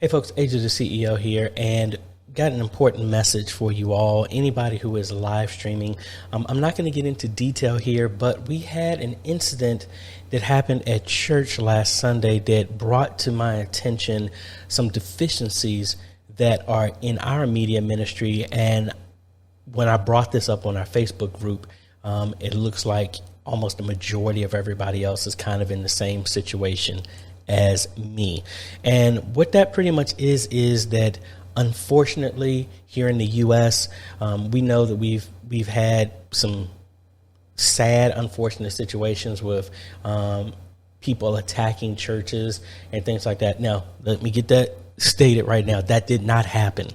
Hey folks, AJ the CEO here, and got an important message for you all. Anybody who is live streaming, I'm not going to get into detail here, but we had an incident that happened at church last Sunday that brought to my attention some deficiencies that are in our media ministry. And when I brought this up on our Facebook group, it looks like almost the majority of everybody else is kind of in the same situation as me. And what that pretty much is that unfortunately here in the US, we know that we've had some sad, unfortunate situations with people attacking churches and things like that. Now, let me get that stated right now. That did not happen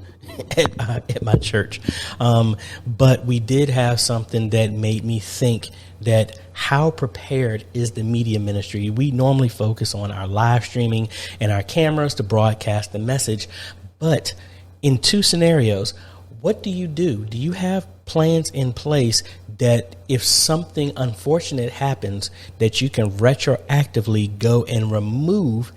at my church. But we did have something that made me think that how prepared is the media ministry? We normally focus on our live streaming and our cameras to broadcast the message. But in two scenarios, what do you do? Do you have plans in place that if something unfortunate happens, that you can retroactively go and remove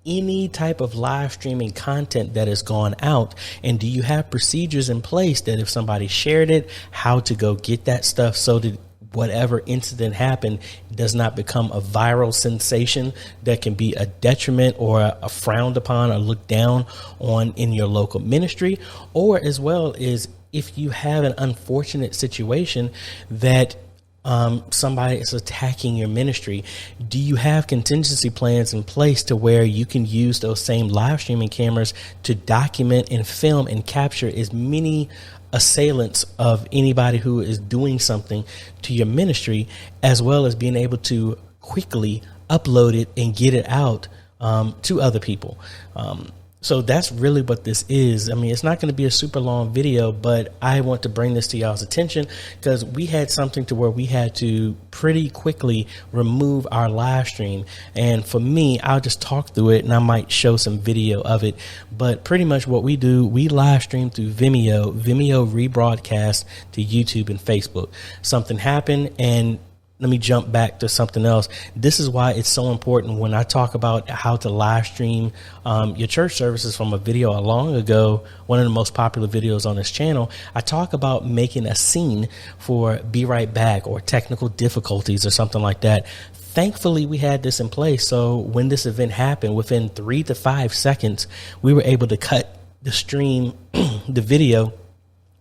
any type of live streaming content that has gone out? And do you have procedures in place that if somebody shared it, how to go get that stuff so that whatever incident happened does not become a viral sensation that can be a detriment or a frowned upon or looked down on in your local ministry? Or as well as if you have an unfortunate situation that somebody is attacking your ministry, do you have contingency plans in place to where you can use those same live streaming cameras to document and film and capture as many assailants of anybody who is doing something to your ministry, as well as being able to quickly upload it and get it out to other people? So that's really what this is. I mean, it's not going to be a super long video, but I want to bring this to y'all's attention because we had something to where we had to pretty quickly remove our live stream. And for me, I'll just talk through it and I might show some video of it. But pretty much what we do, we live stream through Vimeo. Vimeo rebroadcast to YouTube and Facebook. Something happened, and let me jump back to something else. This is why it's so important when I talk about how to live stream your church services from a video long ago, one of the most popular videos on this channel. I talk about making a scene for Be Right Back or technical difficulties or something like that. Thankfully, we had this in place. So when this event happened, within 3 to 5 seconds, we were able to cut the stream, the video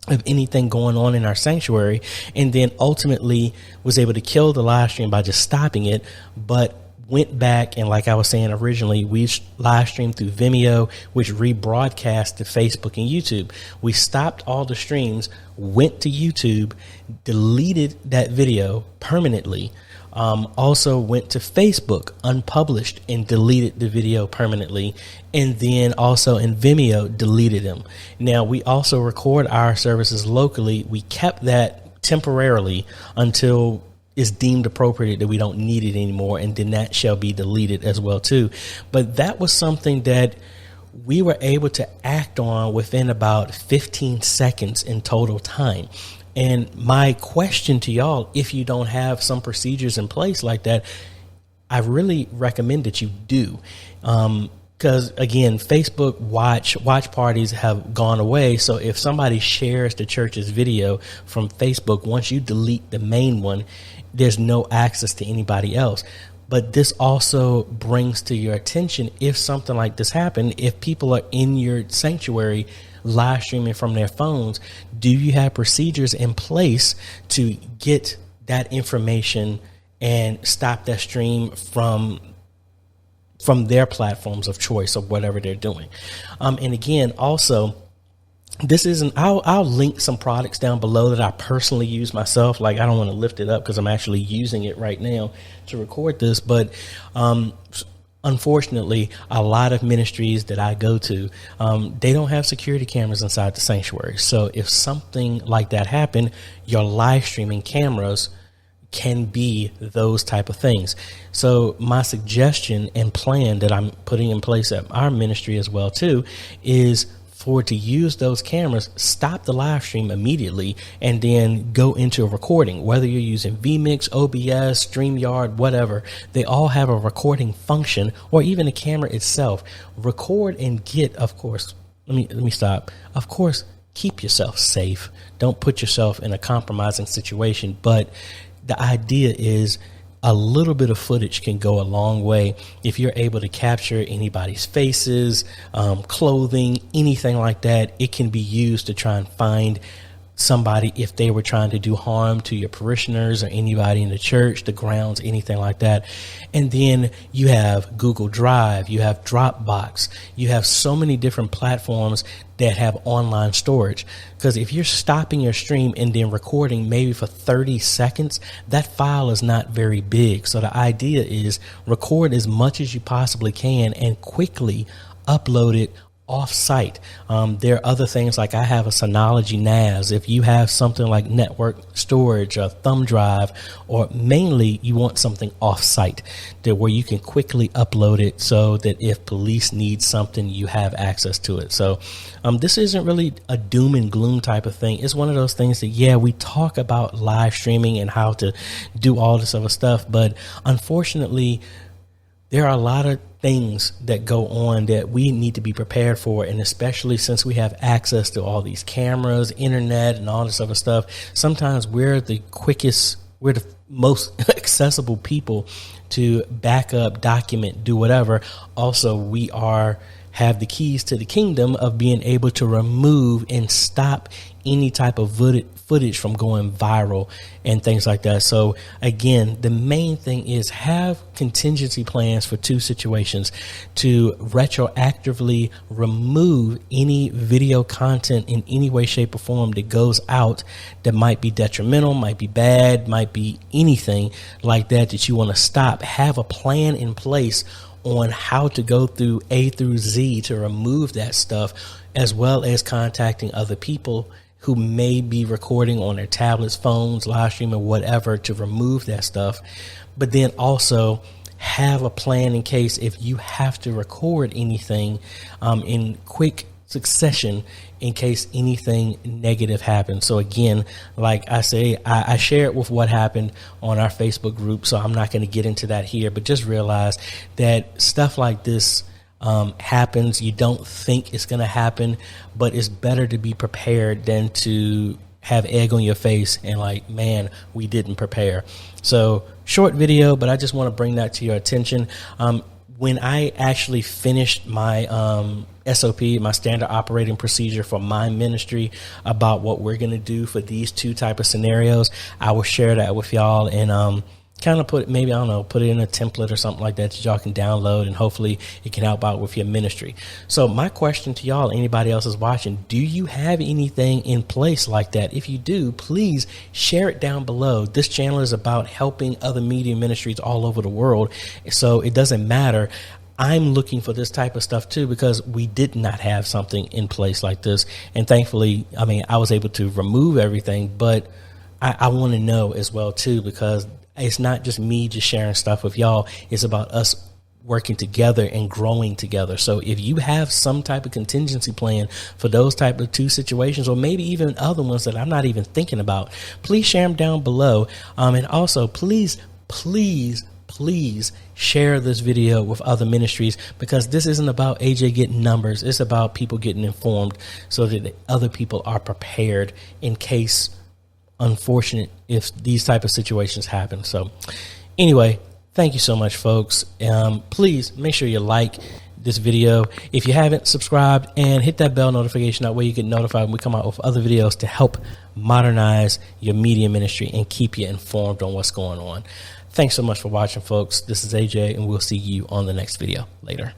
of anything going on in our sanctuary, and then ultimately was able to kill the live stream by just stopping it, but went back and, like I was saying originally, we live streamed through Vimeo, which rebroadcast to Facebook and YouTube. We stopped all the streams, went to YouTube, deleted that video permanently. Also went to Facebook, unpublished, and deleted the video permanently. And then also in Vimeo, deleted them. Now, we also record our services locally. We kept that temporarily until it's deemed appropriate that we don't need it anymore. And then that shall be deleted as well, too. But that was something that we were able to act on within about 15 seconds in total time. And my question to y'all, if you don't have some procedures in place like that, I really recommend that you do. Because again, Facebook watch parties have gone away. So if somebody shares the church's video from Facebook, once you delete the main one, there's no access to anybody else. But this also brings to your attention, if something like this happened, if people are in your sanctuary live streaming from their phones, do you have procedures in place to get that information and stop that stream from their platforms of choice or whatever they're doing? And again, also, this isn't, I'll link some products down below that I personally use myself. Like, I don't want to lift it up because I'm actually using it right now to record this. But unfortunately, a lot of ministries that I go to, they don't have security cameras inside the sanctuary. So if something like that happened, your live streaming cameras can be those type of things. So my suggestion and plan that I'm putting in place at our ministry as well too is to use those cameras, stop the live stream immediately and then go into a recording. Whether you're using vMix, OBS, StreamYard, whatever, they all have a recording function, or even the camera itself. Record and get, of course, let me stop. Of course, keep yourself safe. Don't put yourself in a compromising situation. But the idea is, a little bit of footage can go a long way. If you're able to capture anybody's faces, clothing, anything like that, it can be used to try and find somebody if they were trying to do harm to your parishioners or anybody in the church, the grounds, anything like that. And then you have Google Drive, you have Dropbox, you have so many different platforms that have online storage. Because if you're stopping your stream and then recording maybe for 30 seconds, that file is not very big. So the idea is record as much as you possibly can and quickly upload it off-site. There are other things like I have a Synology NAS. If you have something like network storage or thumb drive, or mainly you want something off-site that where you can quickly upload it so that if police need something, you have access to it. So this isn't really a doom and gloom type of thing. It's one of those things that, yeah, we talk about live streaming and how to do all this other stuff, but unfortunately, there are a lot of things that go on that we need to be prepared for. And especially since we have access to all these cameras, internet, and all this other stuff, sometimes we're the most accessible people to back up, document, do whatever. Also, we have the keys to the kingdom of being able to remove and stop any type of footage from going viral and things like that. So again, the main thing is have contingency plans for two situations: to retroactively remove any video content in any way, shape, or form that goes out that might be detrimental, might be bad, might be anything like that you want to stop. Have a plan in place on how to go through A through Z to remove that stuff, as well as contacting other people who may be recording on their tablets, phones, live streaming, whatever, to remove that stuff. But then also have a plan in case if you have to record anything in quick succession in case anything negative happens. So again, like I say, I share it with what happened on our Facebook group, so I'm not going to get into that here, but just realize that stuff like this happens. You don't think it's going to happen, but it's better to be prepared than to have egg on your face and like, man, we didn't prepare. So short video, but I just want to bring that to your attention. When I actually finished my SOP, my standard operating procedure for my ministry about what we're going to do for these two type of scenarios, I will share that with y'all and kind of put it in a template or something like that y'all can download, and hopefully it can help out with your ministry. So my question to y'all, anybody else is watching, do you have anything in place like that? If you do, please share it down below. This channel is about helping other media ministries all over the world, so it doesn't matter. I'm looking for this type of stuff too, because we did not have something in place like this. And thankfully, I was able to remove everything, but I want to know as well too, because it's not just me just sharing stuff with y'all. It's about us working together and growing together. So if you have some type of contingency plan for those type of two situations, or maybe even other ones that I'm not even thinking about, please share them down below. And also please share this video with other ministries, because this isn't about AJ getting numbers. It's about people getting informed so that other people are prepared in case unfortunate if these type of situations happen. So anyway, thank you so much, folks. Please make sure you like this video. If you haven't, subscribed and hit that bell notification. That way you get notified when we come out with other videos to help modernize your media ministry and keep you informed on what's going on. Thanks so much for watching, folks. This is AJ, and we'll see you on the next video. Later.